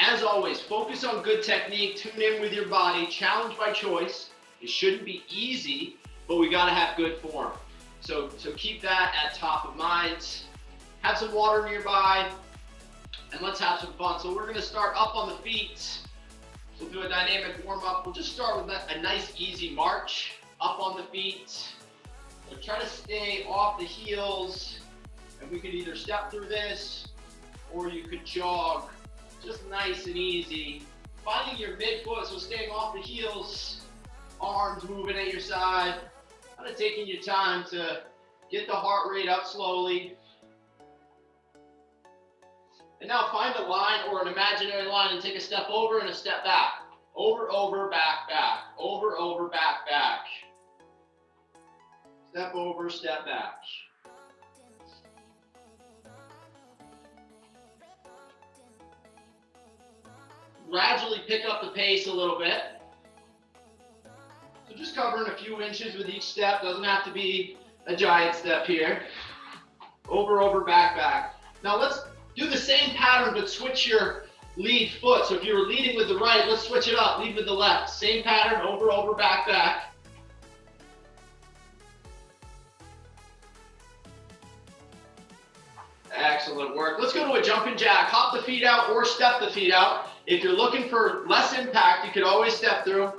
As always, focus on good technique, tune in with your body, challenge by choice. It shouldn't be easy, but we gotta have good form. So keep that at top of mind. Have some water nearby, and let's have some fun. So we're gonna start up on the feet. We'll do a dynamic warm up. We'll just start with a nice easy march up on the feet. So try to stay off the heels, and we could either step through this, or you could jog, just nice and easy. Finding your midfoot, so staying off the heels, arms moving at your side, kind of taking your time to get the heart rate up slowly. And now find a line or an imaginary line and take a step over and a step back. Over, over, back, back. Over, over, back, back. Step over, step back. Gradually pick up the pace a little bit. So just covering a few inches with each step. Doesn't have to be a giant step here. Over, over, back, back. Now let's do the same pattern, but switch your lead foot. So if you were leading with the right, let's switch it up. Lead with the left. Same pattern, over, over, back, back. Excellent work. Let's go to a jumping jack. Hop the feet out or step the feet out. If you're looking for less impact, you could always step through.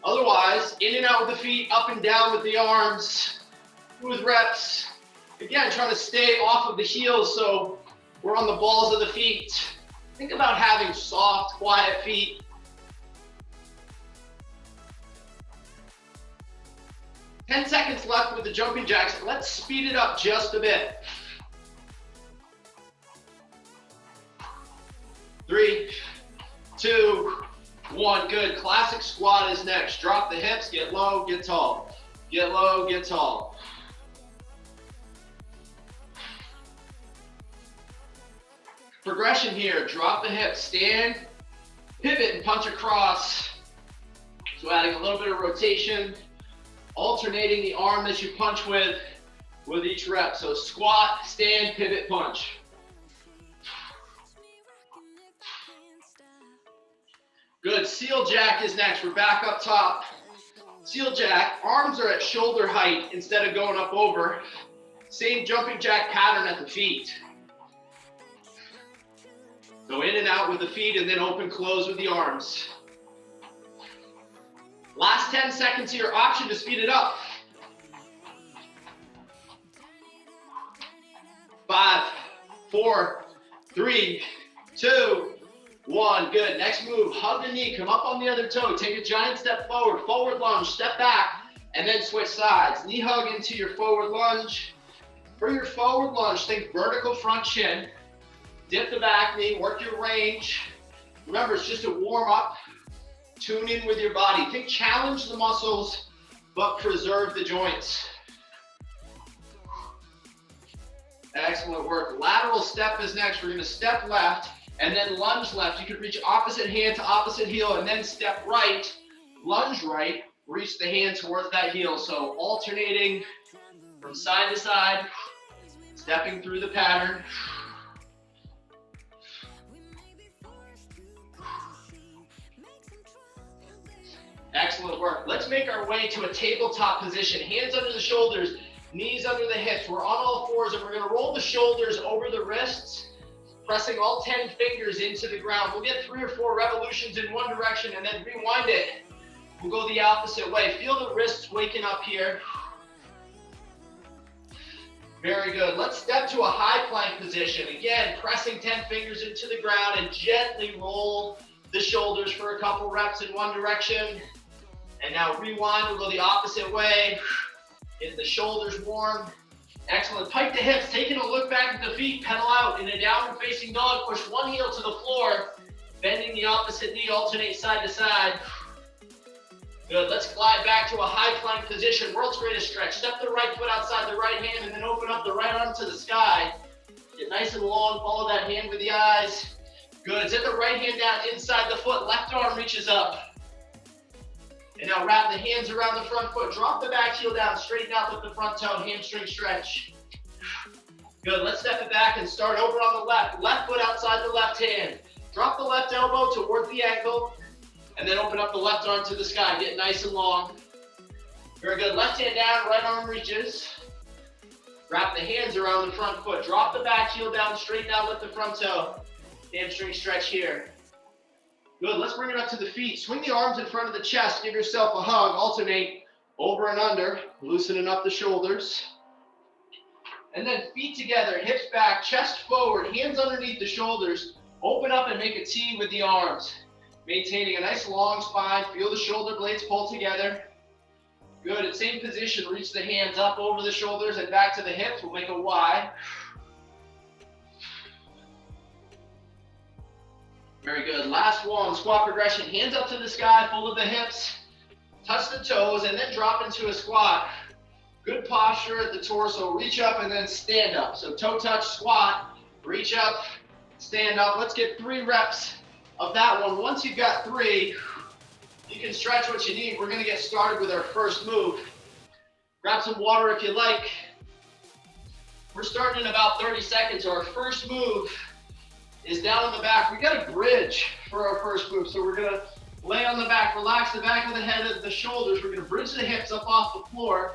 Otherwise, in and out with the feet, up and down with the arms. Smooth reps. Again, trying to stay off of the heels so we're on the balls of the feet. Think about having soft, quiet feet. Ten seconds left with the jumping jacks. Let's speed it up just a bit. 3, 2, 1. Good. Classic squat is next. Drop the hips, get low, get tall. Get low, get tall. Progression here. Drop the hips, stand, pivot, and punch across. So adding a little bit of rotation, alternating the arm that you punch with each rep. So squat, stand, pivot, punch. Good. Seal jack is next. We're back up top. Seal jack, arms are at shoulder height instead of going up over. Same jumping jack pattern at the feet. Go in and out with the feet and then open, close with the arms. Last 10 seconds here, option to speed it up. 5, 4, 3, 2, 1. Good. Next move, hug the knee, come up on the other toe, take a giant step forward, forward lunge, step back, and then switch sides. Knee hug into your forward lunge. For your forward lunge, think vertical front shin. Dip the back knee, work your range. Remember, it's just a warm up. Tune in with your body. Think challenge the muscles, but preserve the joints. Excellent work. Lateral step is next. We're gonna step left and then lunge left. You can reach opposite hand to opposite heel and then step right, lunge right, reach the hand towards that heel. So alternating from side to side, stepping through the pattern. Excellent work. Let's make our way to a tabletop position. Hands under the shoulders, knees under the hips. We're on all fours and we're gonna roll the shoulders over the wrists, pressing all 10 fingers into the ground. We'll get 3 or 4 revolutions in one direction and then rewind it. We'll go the opposite way. Feel the wrists waking up here. Very good. Let's step to a high plank position. Again, pressing 10 fingers into the ground and gently roll the shoulders for a couple reps in one direction. And now rewind, we'll go the opposite way. Get the shoulders warm. Excellent. Pike the hips, taking a look back at the feet, pedal out in a downward facing dog. Push one heel to the floor, bending the opposite knee, alternate side to side. Good. Let's glide back to a high plank position. World's greatest stretch. Step the right foot outside the right hand and then open up the right arm to the sky. Get nice and long. Follow that hand with the eyes. Good. Set the right hand down inside the foot. Left arm reaches up. And now wrap the hands around the front foot. Drop the back heel down. Straighten out with the front toe. Hamstring stretch. Good. Let's step it back and start over on the left. Left foot outside the left hand. Drop the left elbow toward the ankle, and then open up the left arm to the sky. Get nice and long. Very good. Left hand down, right arm reaches. Wrap the hands around the front foot. Drop the back heel down, straighten out, lift the front toe. Hamstring stretch here. Good. Let's bring it up to the feet. Swing the arms in front of the chest. Give yourself a hug. Alternate over and under, loosening up the shoulders. And then feet together, hips back, chest forward, hands underneath the shoulders. Open up and make a T with the arms. Maintaining a nice long spine. Feel the shoulder blades pull together. Good. At same position, reach the hands up over the shoulders and back to the hips. We'll make a Y. Very good. Last one, squat progression. Hands up to the sky, full of the hips. Touch the toes and then drop into a squat. Good posture at the torso. Reach up and then stand up. So toe touch, squat, reach up, stand up. Let's get 3 reps of that one. Once you've got 3, you can stretch what you need. We're gonna get started with our first move. Grab some water if you like. We're starting in about 30 seconds. Our first move is down on the back. We got a bridge for our first move. So we're gonna lay on the back, relax the back of the head and the shoulders. We're gonna bridge the hips up off the floor.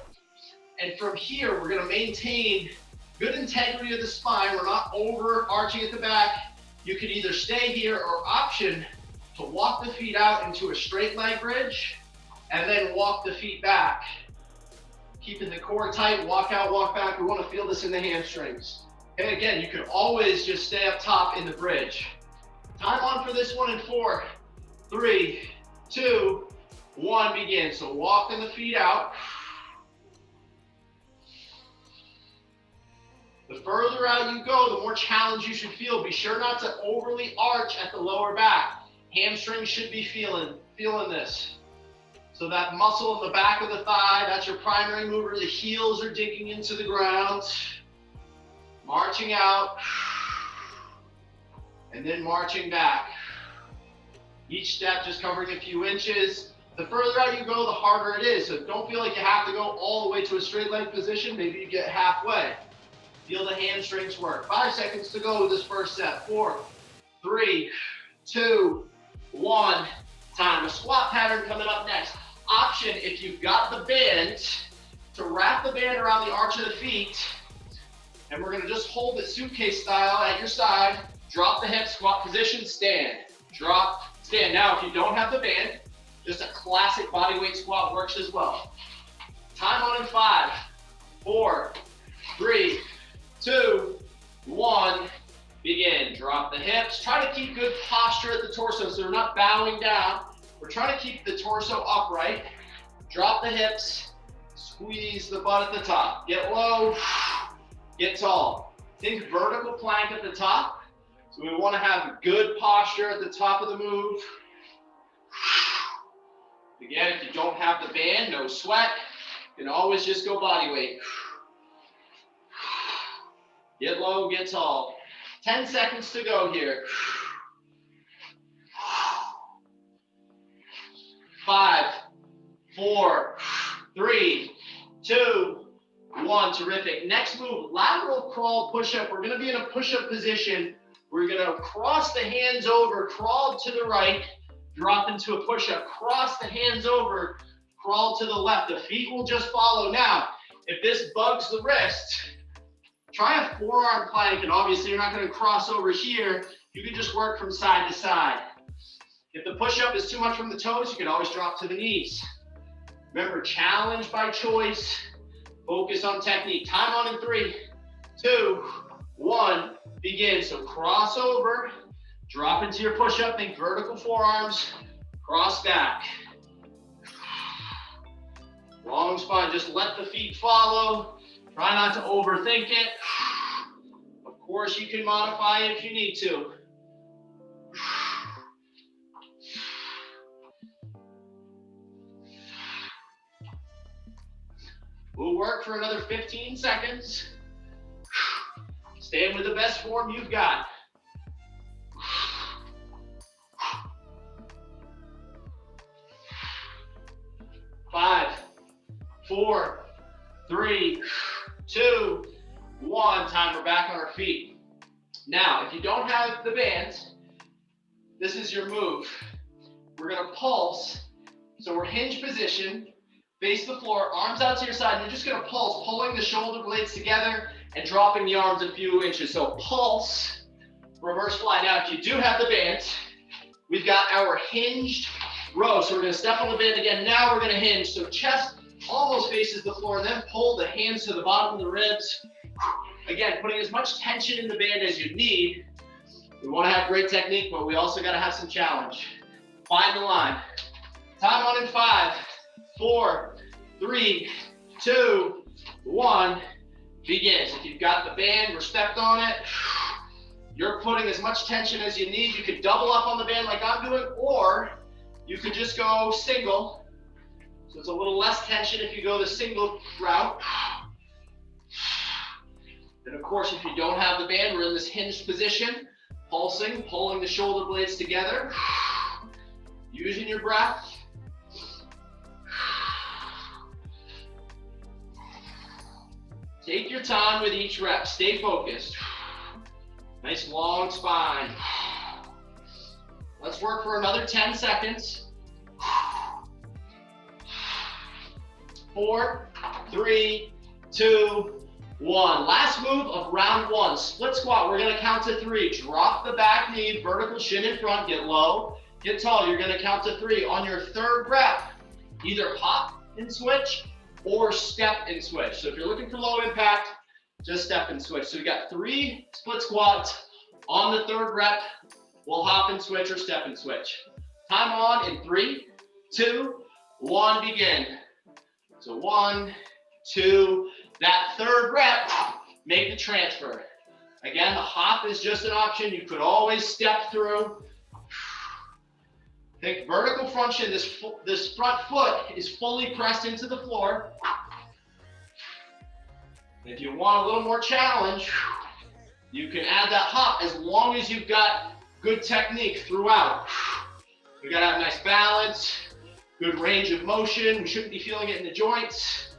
And from here, we're gonna maintain good integrity of the spine. We're not overarching at the back. You can either stay here or option to walk the feet out into a straight leg bridge and then walk the feet back. Keeping the core tight, walk out, walk back. We wanna feel this in the hamstrings. And again, you can always just stay up top in the bridge. Time on for this one in 4, 3, 2, 1, begin. So walking the feet out. The further out you go, the more challenge you should feel. Be sure not to overly arch at the lower back. Hamstrings should be feeling this. So that muscle in the back of the thigh, that's your primary mover. The heels are digging into the ground. Marching out. And then marching back. Each step just covering a few inches. The further out you go, the harder it is. So don't feel like you have to go all the way to a straight leg position. Maybe you get halfway. Feel the hamstrings work. 5 seconds to go with this first set. 4, 3, 2, 1. Time. A squat pattern coming up next. Option, if you've got the band, to wrap the band around the arch of the feet. And we're gonna just hold it suitcase style at your side. Drop the hips, squat position, stand. Drop, stand. Now, if you don't have the band, just a classic bodyweight squat works as well. Time on in 5, 4, 3, 2, 1, begin. Drop the hips. Try to keep good posture at the torso so we're not bowing down. We're trying to keep the torso upright. Drop the hips. Squeeze the butt at the top. Get low. Get tall. Think vertical plank at the top. So we want to have good posture at the top of the move. Again, if you don't have the band, no sweat. You can always just go body weight. Get low, get tall. 10 seconds to go here. 5, 4, 3, 2, 1. Terrific. Next move, lateral crawl push-up. We're gonna be in a push-up position. We're gonna cross the hands over, crawl to the right, drop into a push-up. Cross the hands over, crawl to the left. The feet will just follow. Now, if this bugs the wrist, try a forearm plank, and obviously you're not gonna cross over here. You can just work from side to side. If the push-up is too much from the toes, you can always drop to the knees. Remember, challenge by choice. Focus on technique. Time on in 3, 2, 1, begin. So cross over, drop into your push-up, think vertical forearms, cross back. Long spine, just let the feet follow. Try not to overthink it. Of course, you can modify it if you need to. We'll work for another 15 seconds. Stand with the best form you've got. 5, 4, 3, 2, 1. Time, we're back on our feet. Now, if you don't have the bands, this is your move. We're gonna pulse. So we're hinge position, face the floor, arms out to your side. You're just gonna pulse, pulling the shoulder blades together and dropping the arms a few inches. So pulse, reverse fly. Now, if you do have the band, we've got our hinged row. So we're gonna step on the band again. Now we're gonna hinge. So chest almost faces the floor, and then pull the hands to the bottom of the ribs. Again, putting as much tension in the band as you need. We wanna have great technique, but we also gotta have some challenge. Find the line. Time on in 5, 4, 3, 2, 1. Begin. So if you've got the band, we're stepped on it. You're putting as much tension as you need. You could double up on the band like I'm doing, or you could just go single. So it's a little less tension if you go the single route. And of course, if you don't have the band, we're in this hinged position, pulsing, pulling the shoulder blades together, using your breath. Take your time with each rep. Stay focused. Nice long spine. Let's work for another 10 seconds. 4, 3, 2, 1. Last move of round 1, split squat. We're gonna count to 3. Drop the back knee, vertical shin in front, get low, get tall. You're gonna count to 3. On your third rep, either hop and switch or step and switch. So if you're looking for low impact, just step and switch. So we got 3 split squats. On the third rep, we'll hop and switch or step and switch. Time on in 3, 2, 1, begin. So 1, 2, that third rep, make the transfer. Again, the hop is just an option. You could always step through. Think vertical function. This front foot is fully pressed into the floor. If you want a little more challenge, you can add that hop as long as you've got good technique throughout. We gotta have nice balance, good range of motion. We shouldn't be feeling it in the joints.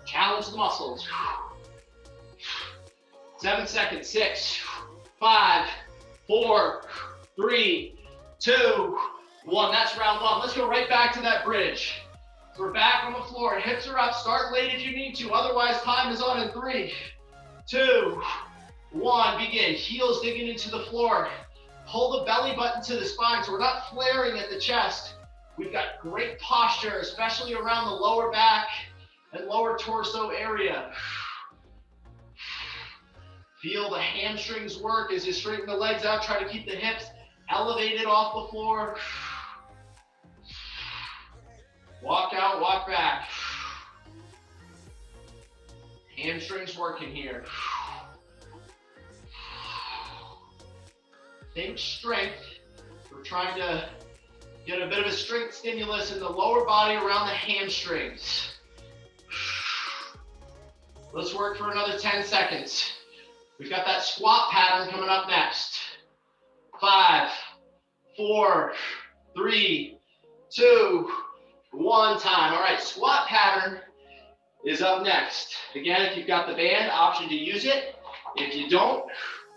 Challenge the muscles. 7 seconds, 6, 5, 4, 3, 2, 1. That's round 1. Let's go right back to that bridge. So we're back on the floor. Hips are up. Start late if you need to. Otherwise, time is on in 3, 2, 1. Begin. Heels digging into the floor. Pull the belly button to the spine so we're not flaring at the chest. We've got great posture, especially around the lower back and lower torso area. Feel the hamstrings work as you straighten the legs out. Try to keep the hips elevated off the floor. Walk out, walk back. Hamstrings working here. Think strength. We're trying to get a bit of a strength stimulus in the lower body around the hamstrings. Let's work for another 10 seconds. We've got that squat pattern coming up next. 5, 4, 3, 2, 1 time. All right, squat pattern is up next. Again, if you've got the band, option to use it. If you don't,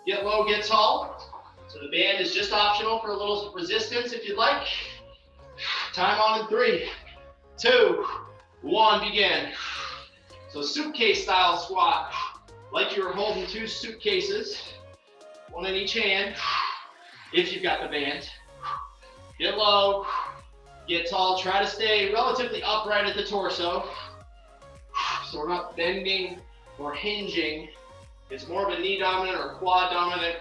get low, get tall. So the band is just optional for a little resistance if you'd like. Time on in 3, 2, 1, begin. So suitcase style squat, like you were holding 2 suitcases, 1 in each hand, if you've got the band. Get low, get tall, try to stay relatively upright at the torso. So we're not bending or hinging. It's more of a knee dominant or quad dominant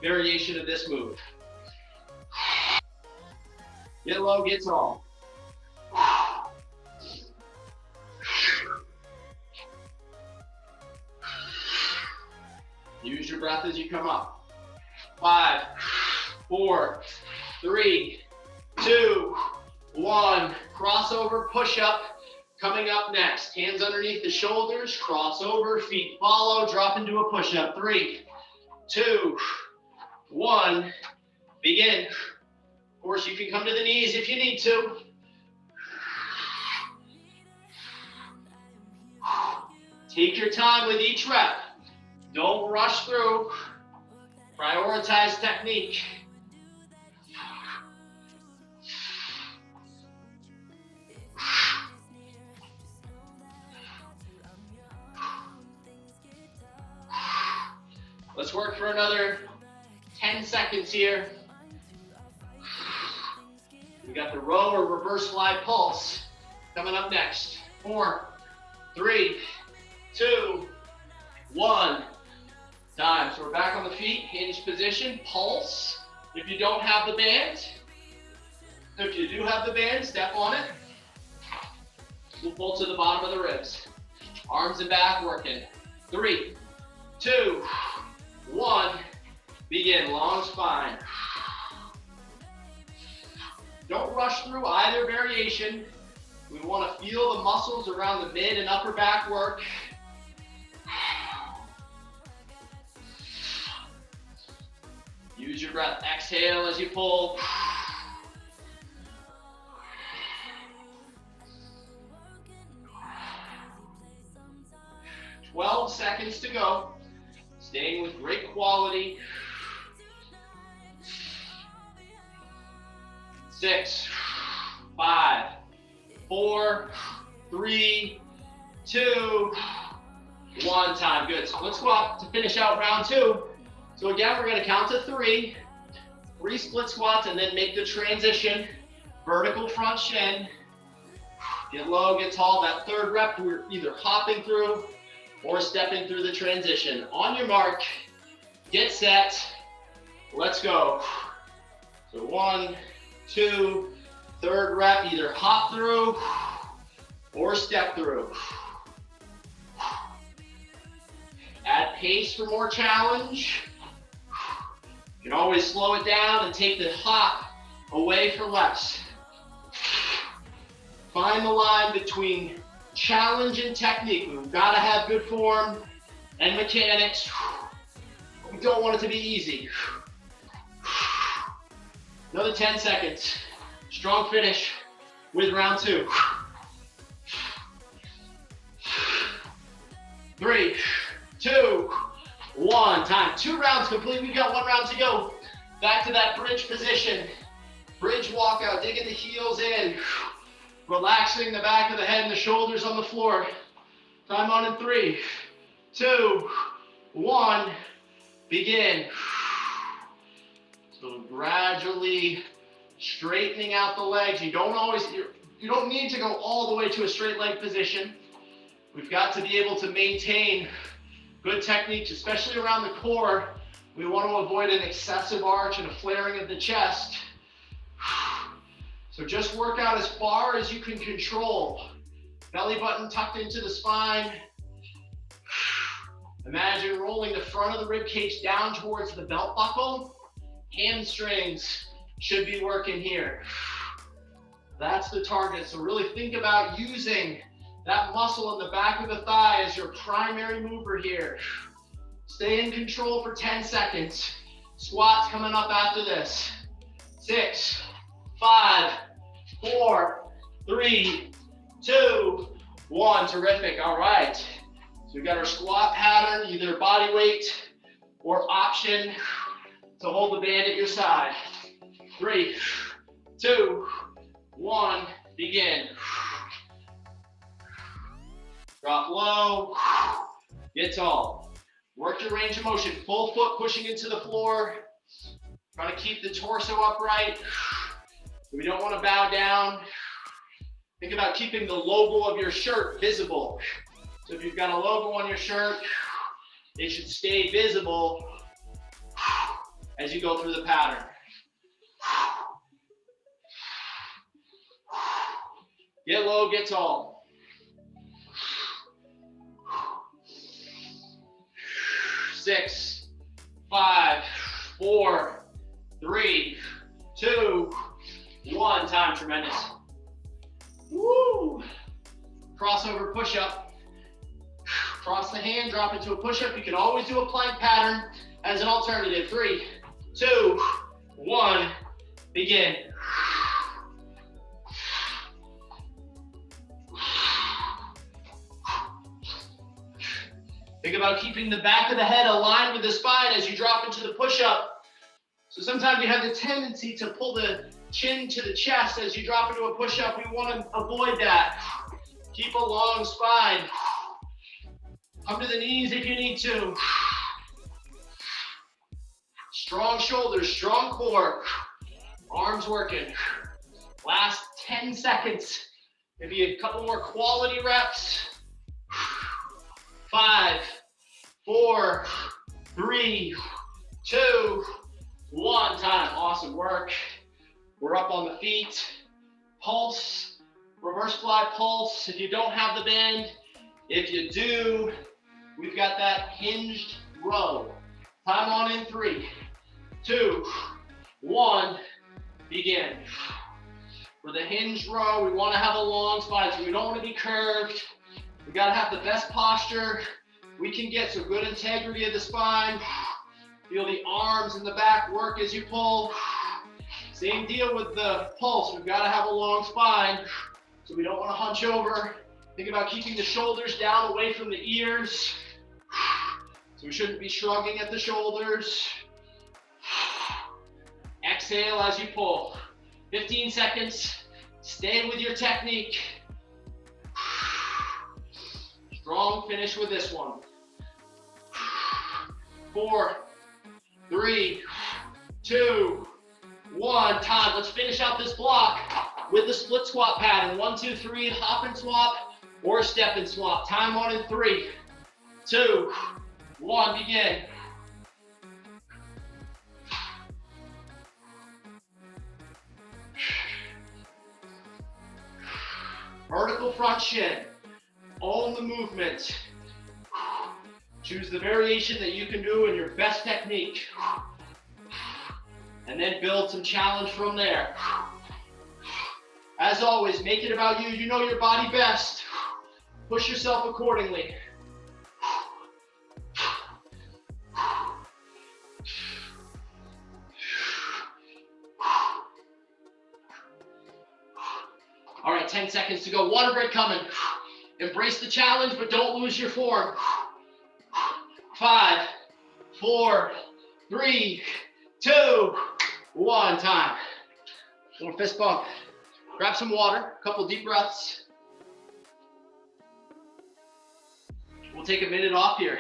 variation of this move. Get low, get tall. Use your breath as you come up. 5, 4, 3, 2, 1. Crossover, push up. Coming up next. Hands underneath the shoulders, cross over, feet follow, drop into a push up. 3, 2, 1. Begin. Of course, you can come to the knees if you need to. Take your time with each rep. Don't rush through. Prioritize technique. for another 10 seconds here. We got the row or reverse fly pulse coming up next. 4, 3, 2, 1. Time. So we're back on the feet, hinged position, pulse. If you don't have the band, if you do have the band, step on it. We'll pull to the bottom of the ribs. Arms and back working. 3, 2, 1. Begin. Long spine. Don't rush through either variation. We want to feel the muscles around the mid and upper back work. Use your breath. Exhale as you pull. 12 seconds to go. Staying with great quality. 6, 5, 4, 3, 2, 1. Time. Good. So let's go up to finish out round 2. So again, we're going to count to 3. 3 split squats and then make the transition. Vertical front shin. Get low, get tall. That third rep, we're either hopping through or stepping through the transition. On your mark, get set. Let's go. So 1, 2, third rep, either hop through or step through. Add pace for more challenge. You can always slow it down and take the hop away for less. Find the line between challenge and technique. We've got to have good form and mechanics. We don't want it to be easy. Another 10 seconds. Strong finish with round 2. 3, 2, 1. Time. 2 rounds complete. We've got 1 round to go. Back to that bridge position. Bridge walkout. Digging the heels in. Relaxing the back of the head and the shoulders on the floor. Time on in 3, 2, 1. Begin. So gradually straightening out the legs. You don't need to go all the way to a straight leg position. We've got to be able to maintain good techniques, especially around the core. We want to avoid an excessive arch and a flaring of the chest. So just work out as far as you can control. Belly button tucked into the spine. Imagine rolling the front of the rib cage down towards the belt buckle. Hamstrings should be working here. That's the target. So really think about using that muscle in the back of the thigh as your primary mover here. Stay in control for 10 seconds. Squats coming up after this. 6, 5, 4, 3, 2, 1. Terrific. All right. So we've got our squat pattern, either body weight or option to hold the band at your side. 3, 2, 1. Begin. Drop low. Get tall. Work your range of motion. Full foot pushing into the floor. Try to keep the torso upright. We don't want to bow down. Think about keeping the logo of your shirt visible. So if you've got a logo on your shirt, it should stay visible as you go through the pattern. Get low, get tall. 6, 5, 4, 3, 2, 1. Time. Tremendous. Woo! Crossover push-up. Cross the hand, drop into a push-up. You can always do a plank pattern as an alternative. 3, 2, 1. Begin. Think about keeping the back of the head aligned with the spine as you drop into the push-up. So sometimes you have the tendency to pull the chin to the chest as you drop into a push-up. We want to avoid that. Keep a long spine. Come to the knees if you need to. Strong shoulders, strong core. Arms working. Last 10 seconds. Maybe a couple more quality reps. 5, 4, 3, 2, 1. Time. Awesome work. We're up on the feet. Pulse. Reverse fly pulse. If you don't have the band, if you do, we've got that hinged row. Time on in 3, 2, 1. Begin. For the hinged row, we want to have a long spine, so we don't want to be curved. We got to have the best posture we can get, so good integrity of the spine. Feel the arms in the back work as you pull. Same deal with the pulse. We've got to have a long spine, so we don't want to hunch over. Think about keeping the shoulders down away from the ears. So we shouldn't be shrugging at the shoulders. Exhale as you pull. 15 seconds. Stay with your technique. Strong finish with this one. 4, 3, 2, 1. Time. Let's finish out this block with the split squat pattern. 1, 2, 3, hop and swap or step and swap. Time on in 3, 2, 1. Begin. Vertical front shin. Own the movement. Choose the variation that you can do in your best technique. And then build some challenge from there. As always, make it about you. You know your body best. Push yourself accordingly. All right, 10 seconds to go. Water break coming. Embrace the challenge, but don't lose your form. 5, 4, 3, 2, 1. Time. Little fist bump. Grab some water, a couple deep breaths. We'll take a minute off here.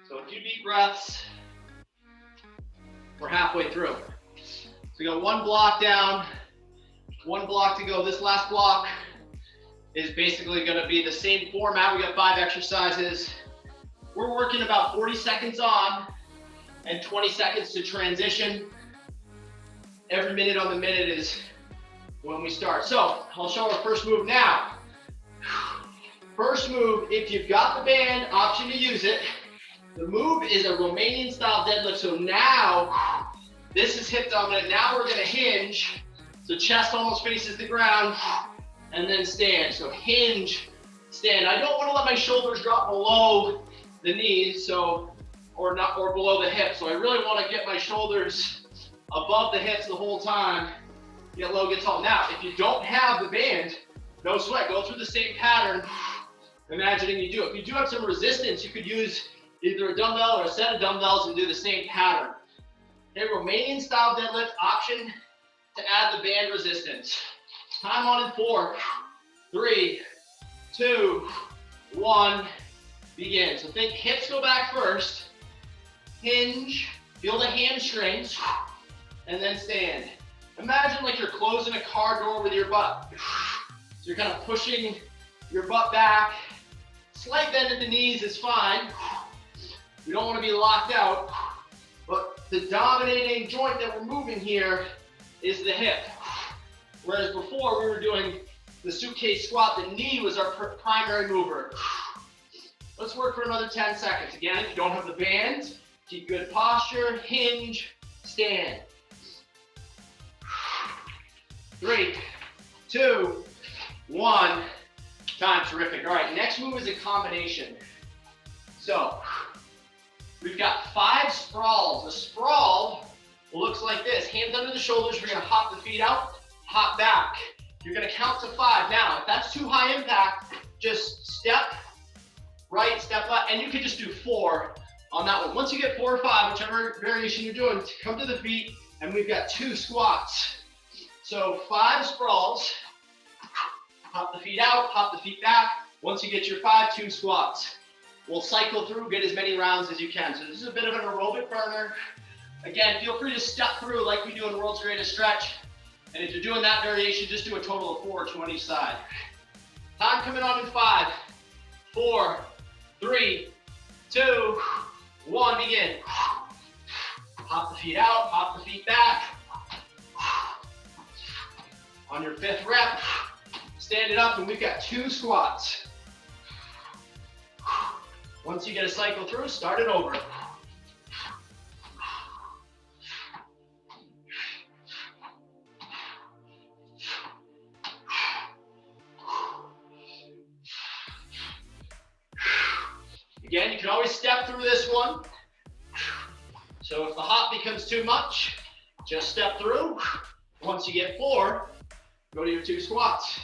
So a few deep breaths. We're halfway through. So we got one block down, one block to go. This last block is basically going to be the same format. We got 5 exercises. We're working about 40 seconds on and 20 seconds to transition. Every minute on the minute is when we start. So I'll show our first move now. First move, if you've got the band, option to use it. The move is a Romanian style deadlift. So now, this is hip dominant. Now we're gonna hinge. So chest almost faces the ground and then stand. So hinge, stand. I don't wanna let my shoulders drop below the knees, or below the hips. So I really wanna get my shoulders above the hips the whole time. Get low, get tall. Now, if you don't have the band, no sweat. Go through the same pattern, imagining you do. If you do have some resistance, you could use either a dumbbell or a set of dumbbells and do the same pattern. A Romanian style deadlift, option to add the band resistance. Time on in 4, 3, 2, 1, begin. So think hips go back first, hinge, feel the hamstrings, and then stand. Imagine like you're closing a car door with your butt. So you're kind of pushing your butt back. Slight bend at the knees is fine. We don't want to be locked out, but the dominating joint that we're moving here is the hip. Whereas before we were doing the suitcase squat, the knee was our primary mover. Let's work for another 10 seconds. Again, if you don't have the band, keep good posture, hinge, stand. 3, 2, 1. Time. Terrific. All right, next move is a combination. So we've got 5 sprawls. The sprawl looks like this. Hands under the shoulders. We're going to hop the feet out, hop back. You're going to count to 5. Now, if that's too high impact, just step right, step left, and you can just do 4 on that one. Once you get 4 or 5, whichever variation you're doing, come to the feet, and we've got 2 squats. So 5 sprawls. Hop the feet out, hop the feet back, Once you get your 5, 2 squats. We'll cycle through, get as many rounds as you can. So this is a bit of an aerobic burner. Again, feel free to step through like we do in World's Greatest Stretch. And if you're doing that variation, just do a total of 4 or 2 on each side. Time coming on in 5, 4, 3, 2, 1, begin. Pop the feet out, pop the feet back. On your 5th rep, stand it up, and we've got 2 squats. Once you get a cycle through, start it over. Again, you can always step through this one. So if the hop becomes too much, just step through. Once you get 4, go to your 2 squats.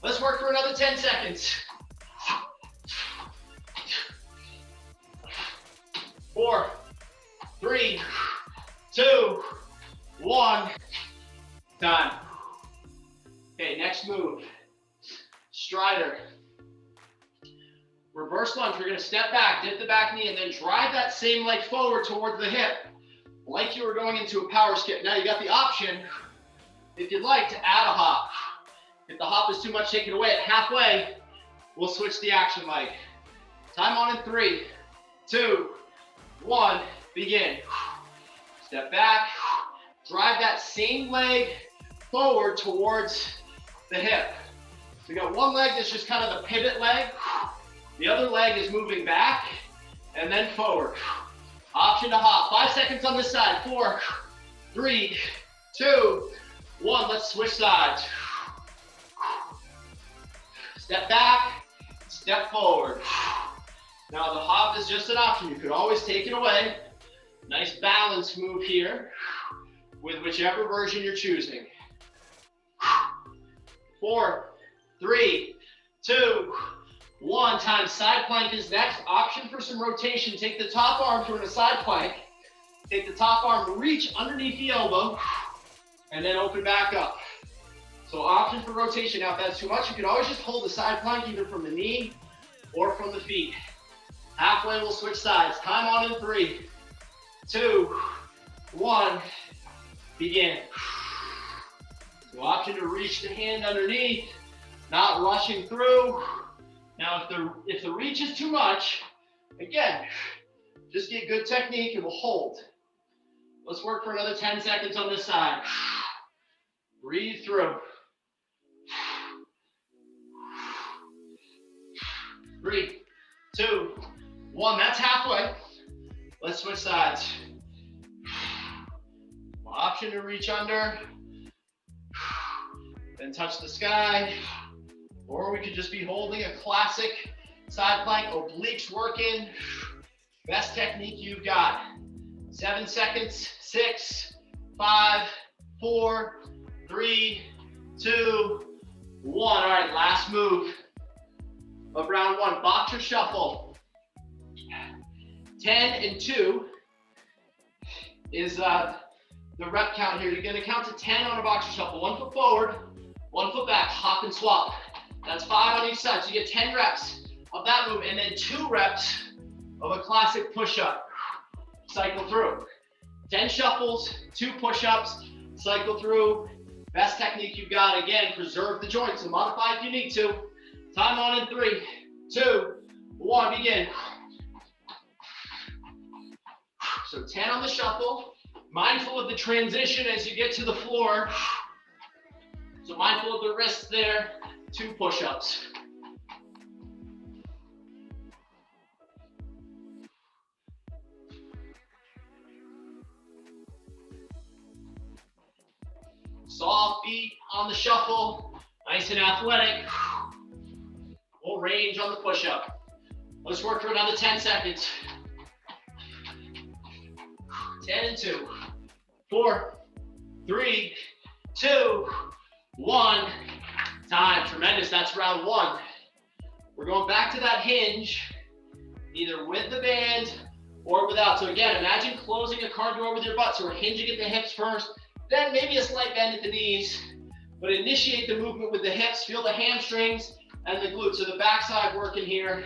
Let's work for another 10 seconds. 4, 3, 2, 1, done. Okay, next move. Strider. Reverse lunge. We're going to step back, dip the back knee, and then drive that same leg forward towards the hip, like you were going into a power skip. Now you got the option, if you'd like, to add a hop. If the hop is too much, take it away. At halfway, we'll switch the action leg. Time on in 3, 2, 1, begin. Step back, drive that same leg forward towards the hip. So you got one leg that's just kind of the pivot leg. The other leg is moving back and then forward. Option to hop. 5 seconds on this side. 4, 3, 2, 1. Let's switch sides. Step back, step forward. Now the hop is just an option. You could always take it away. Nice balance move here with whichever version you're choosing. 4, 3, 2, 1. Time. Side plank is next. Option for some rotation. Take the top arm to a side plank. Take the top arm, reach underneath the elbow, and then open back up. So option for rotation. Now if that's too much, you can always just hold the side plank either from the knee or from the feet. Halfway, we'll switch sides. Time on in 3, 2, 1, begin. So option to reach the hand underneath, not rushing through. Now if the reach is too much, again, just get good technique and we'll hold. Let's work for another 10 seconds on this side. Breathe through. 3, 2, 1. That's halfway. Let's switch sides. Option to reach under, then touch the sky, or we could just be holding a classic side plank, obliques working. Best technique you've got. 7 seconds. 6, 5, 4, 3, 2, 1. All right, last move of round 1. Boxer shuffle. 10 and 2 is the rep count here. You're going to count to 10 on a boxer shuffle. 1 foot forward, 1 foot back, hop and swap. That's 5 on each side. So you get 10 reps of that move, and then 2 reps of a classic push-up. Cycle through. 10 shuffles, 2 push-ups, cycle through. Best technique you've got. Again, preserve the joints, so modify if you need to. Time on in 3, 2, 1, begin. So 10 on the shuffle. Mindful of the transition as you get to the floor. So mindful of the wrists there. 2 push-ups. Soft beat on the shuffle. Nice and athletic. Full range on the push-up. Let's work for another 10 seconds. 10 and 2. 4, 3, 2, 1. Time. Tremendous. That's round 1. We're going back to that hinge, either with the band or without. So again, imagine closing a car door with your butt. So we're hinging at the hips first, then maybe a slight bend at the knees, but initiate the movement with the hips. Feel the hamstrings and the glutes. So the backside working here.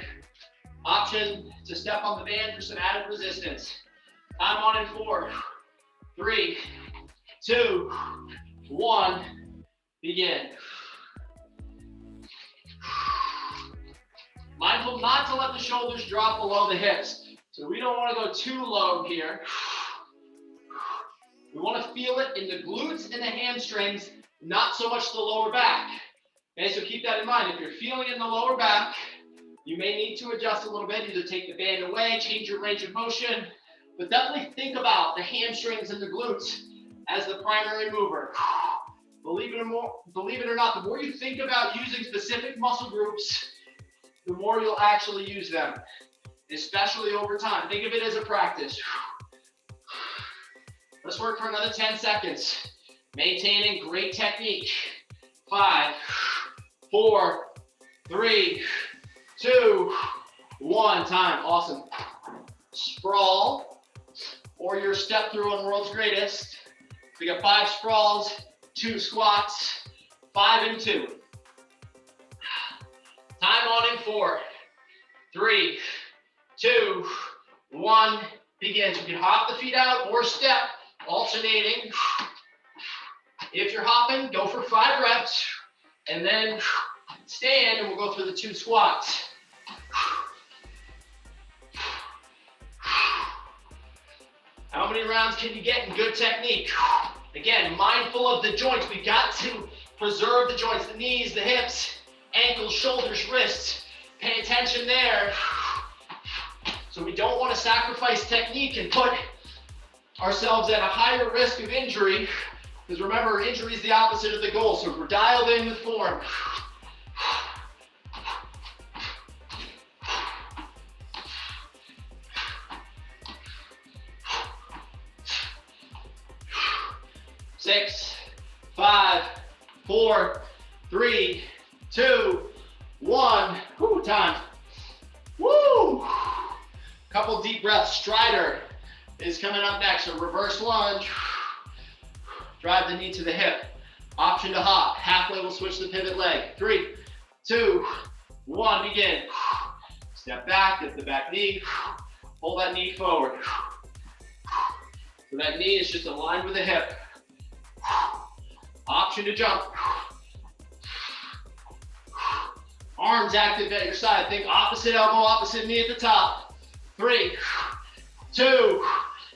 Option to step on the band for some added resistance. Time on in 4, 3, 2, 1, begin. Mindful not to let the shoulders drop below the hips. So we don't want to go too low here. We want to feel it in the glutes and the hamstrings, not so much the lower back. Okay, so keep that in mind. If you're feeling it in the lower back, you may need to adjust a little bit, either take the band away, change your range of motion, but definitely think about the hamstrings and the glutes as the primary mover. Believe it or not, the more you think about using specific muscle groups, the more you'll actually use them, especially over time. Think of it as a practice. Let's work for another 10 seconds. Maintaining great technique. 5, 4, 3, 2, 1, time. Awesome. Sprawl, or your step through on World's Greatest. We got 5 sprawls, 2 squats, 5 and 2. Time on in 4, 3, 2, 1, begin. So you can hop the feet out or step, alternating. If you're hopping, go for 5 reps, and then stand, and we'll go through the 2 squats. How many rounds can you get in good technique? Again, mindful of the joints. We got to preserve the joints, the knees, the hips, ankles, shoulders, wrists. Pay attention there. So we don't want to sacrifice technique and put ourselves at a higher risk of injury, because remember, injury is the opposite of the goal. So we're dialed in with form. Six, 5, 4, 3, 2, 1. Woo, time. Woo! Couple deep breaths. Strider is coming up next. So reverse lunge. Drive the knee to the hip. Option to hop. Halfway, we'll switch the pivot leg. 3, 2, 1, begin. Step back, lift the back knee. Pull that knee forward. So that knee is just aligned with the hip. Option to jump. Arms active at your side. Think opposite elbow, opposite knee at the top. 3, 2,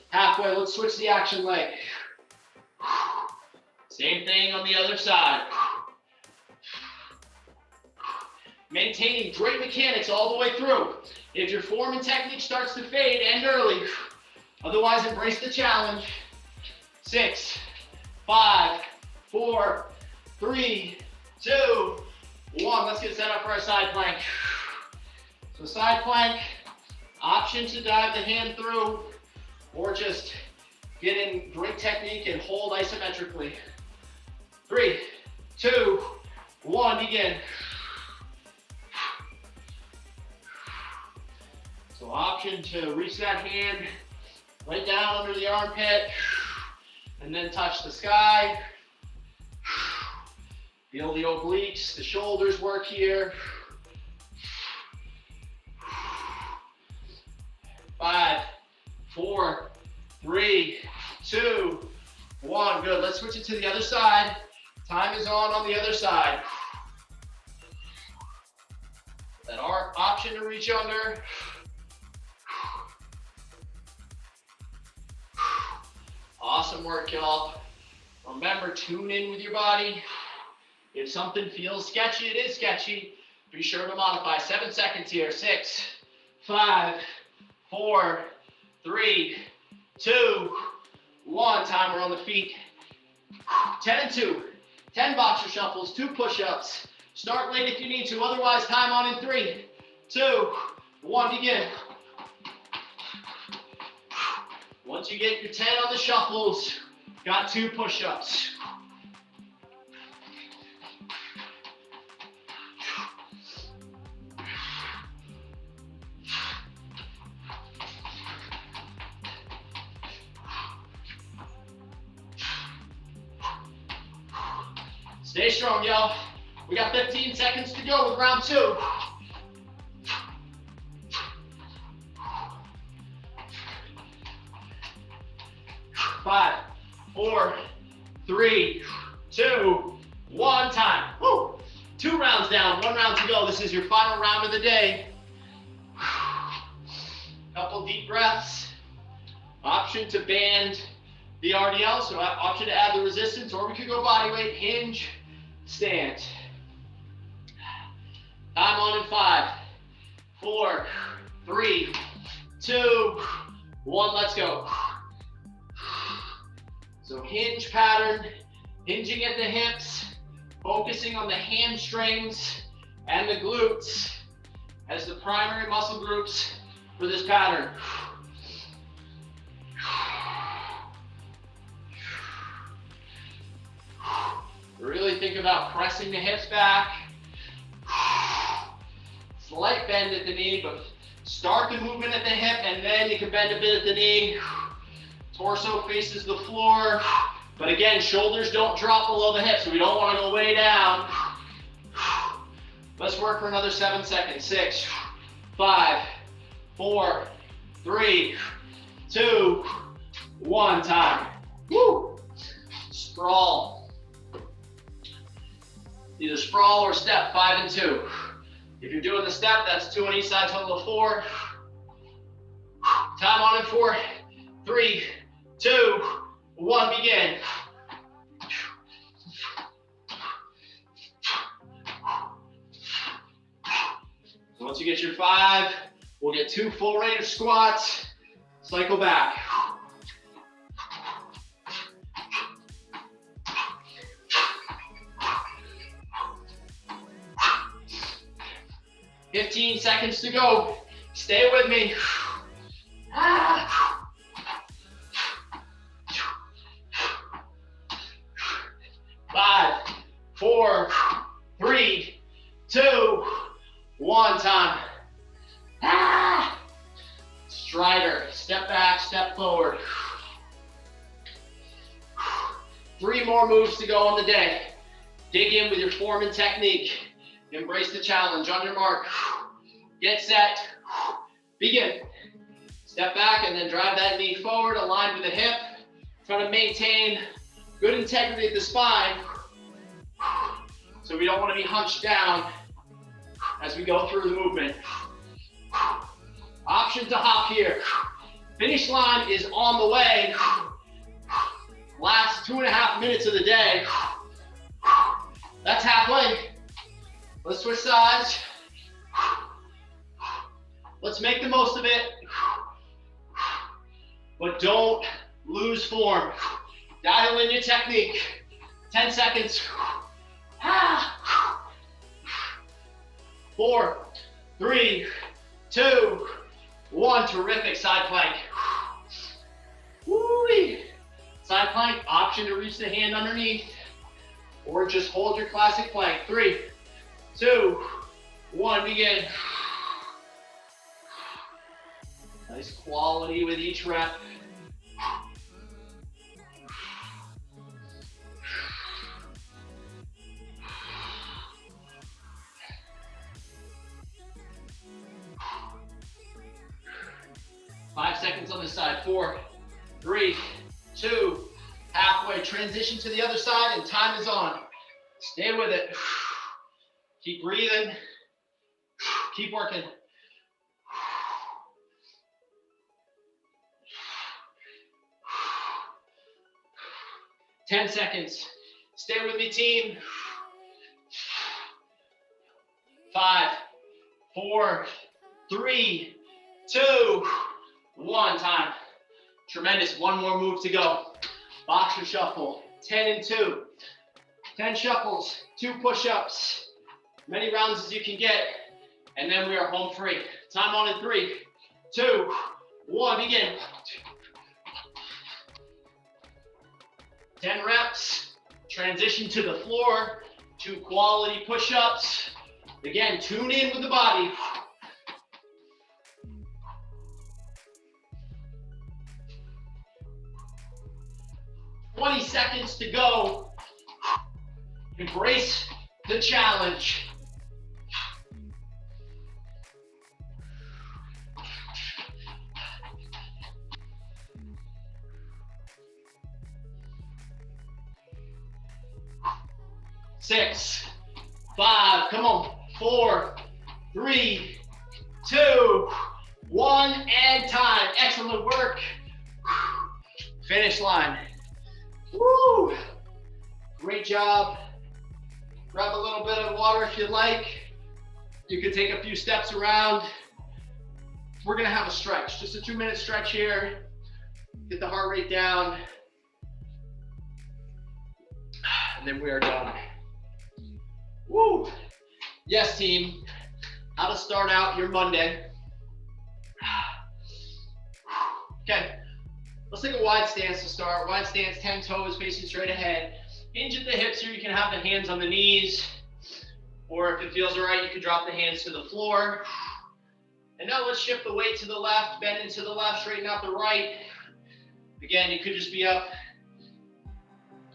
halfway. Let's switch the action leg. Same thing on the other side. Maintaining great mechanics all the way through. If your form and technique starts to fade, end early. Otherwise, embrace the challenge. 6, 5, 4, 3, 2, 1. Let's get set up for our side plank. So side plank, option to dive the hand through, or just get in great technique and hold isometrically. 3, 2, 1, begin. So option to reach that hand right down under the armpit and then touch the sky. Feel the obliques, the shoulders work here. 5, 4, 3, 2, 1. Good. Let's switch it to the other side. Time is on the other side. That option to reach under. Awesome work, y'all. Remember, tune in with your body. If something feels sketchy, it is sketchy. Be sure to modify. 7 seconds here. 6, 5, 4, 3, 2, 1. Timer on the feet. 10 and 2. 10 boxer shuffles, 2 push-ups. Start late if you need to. Otherwise, time on in 3, 2, 1. Begin. Once you get your 10 on the shuffles, got 2 push-ups. Stay strong, y'all. We got 15 seconds to go with round 2. 5, 4, 3, 2, 1, time. Woo! 2 rounds down, 1 round to go. This is your final round of the day. Couple deep breaths. Option to band the RDL, so option to add the resistance, or we could go body weight, hinge, stand. Time on in 5, 4, 3, 2, 1, let's go. So hinge pattern, hinging at the hips, focusing on the hamstrings and the glutes as the primary muscle groups for this pattern. Really think about pressing the hips back. Slight bend at the knee, but start the movement at the hip and then you can bend a bit at the knee. Torso faces the floor, but again, shoulders don't drop below the hips, so we don't want to go way down. Let's work for another 7 seconds. 6, 5, 4, 3, 2, 1, time. Woo! Sprawl. Either sprawl or step, 5 and 2. If you're doing the step, that's 2 on each side, total of 4. Time on in 4, 3, 2, 1, begin. Once you get your 5, we'll get 2 full range squats. Cycle back. "15 seconds to go. Stay with me. 5, 4, 3, 2, 1, time. Strider, step back, step forward. 3 more moves to go on the day. Dig in with your form and technique. Embrace the challenge. On your mark, get set, begin. Step back and then drive that knee forward, aligned with the hip. Try to maintain good integrity of the spine, so we don't want to be hunched down as we go through the movement. Option to hop here. Finish line is on the way. Last 2.5 minutes of the day. That's halfway. Let's switch sides. Let's make the most of it, but don't lose form. Dial in your technique. 10 seconds. 4, 3, 2, 1. Terrific. Side plank. Woo-wee. Side plank, option to reach the hand underneath, or just hold your classic plank. 3, 2, 1, begin. Nice quality with each rep. Five seconds on this side. 4, 3, 2, halfway. Transition to the other side and time is on. Stay with it. Keep breathing. Keep working. Ten seconds. Stay with me, team. 5, 4, 3, 2, 1, time. Tremendous. 1 more move to go. Boxer shuffle. 10 and 2. 10 shuffles, 2 push-ups. Many rounds as you can get, and then we are home free. Time on in 3, 2, 1, begin. 10 reps, transition to the floor, 2 quality push-ups. Again, tune in with the body. "20 seconds to go. Embrace the challenge. Six, five, come on, 4, 3, 2, 1, and time. Excellent work. Finish line. Woo! Great job. Grab a little bit of water if you'd like. You could take a few steps around. We're gonna have a stretch, just a 2-minute stretch here. Get the heart rate down. And then we are done. Woo! Yes, team. How to start out your Monday. Okay, let's take a wide stance to start. Wide stance, 10 toes facing straight ahead. Hinge at the hips here. You can have the hands on the knees, or if it feels all right, you can drop the hands to the floor. And now let's shift the weight to the left, bend into the left, straighten out the right. Again, you could just be up.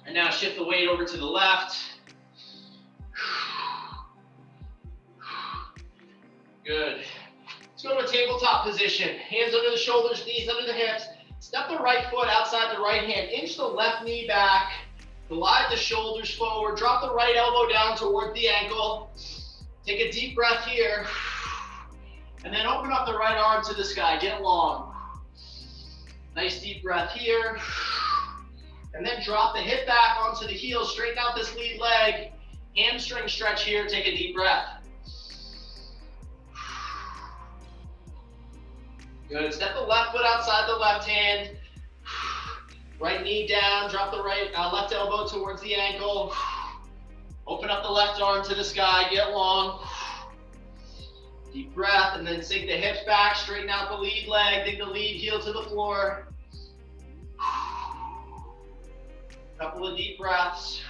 And now shift the weight over to the left. Good. Let's go to a tabletop position. Hands under the shoulders, knees under the hips. Step the right foot outside the right hand. Inch the left knee back. Glide the shoulders forward. Drop the right elbow down toward the ankle. Take a deep breath here. And then open up the right arm to the sky. Get long. Nice deep breath here. And then drop the hip back onto the heels. Straighten out this lead leg. Hamstring stretch here. Take a deep breath. Good. Step the left foot outside the left hand. Right knee down. Drop the left elbow towards the ankle. Open up the left arm to the sky. Get long. Deep breath, and then sink the hips back. Straighten out the lead leg. Dig the lead heel to the floor. Couple of deep breaths.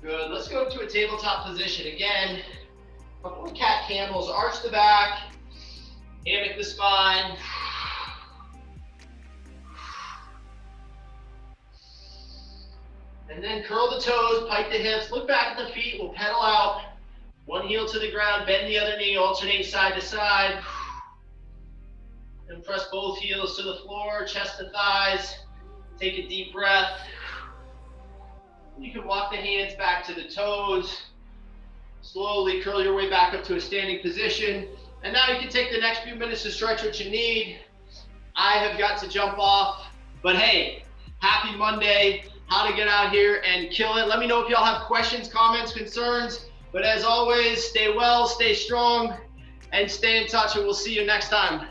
Good. Let's go to a tabletop position. Again, couple of cat camels. Arch the back. Hammock the spine. And then curl the toes, pike the hips, look back at the feet, we'll pedal out. One heel to the ground, bend the other knee, alternate side to side. And press both heels to the floor, chest to thighs. Take a deep breath. You can walk the hands back to the toes. Slowly curl your way back up to a standing position. And now you can take the next few minutes to stretch what you need. I have got to jump off, but hey, happy Monday. How to get out here and kill it. Let me know if y'all have questions, comments, concerns. But as always, stay well, stay strong, and stay in touch, and we'll see you next time.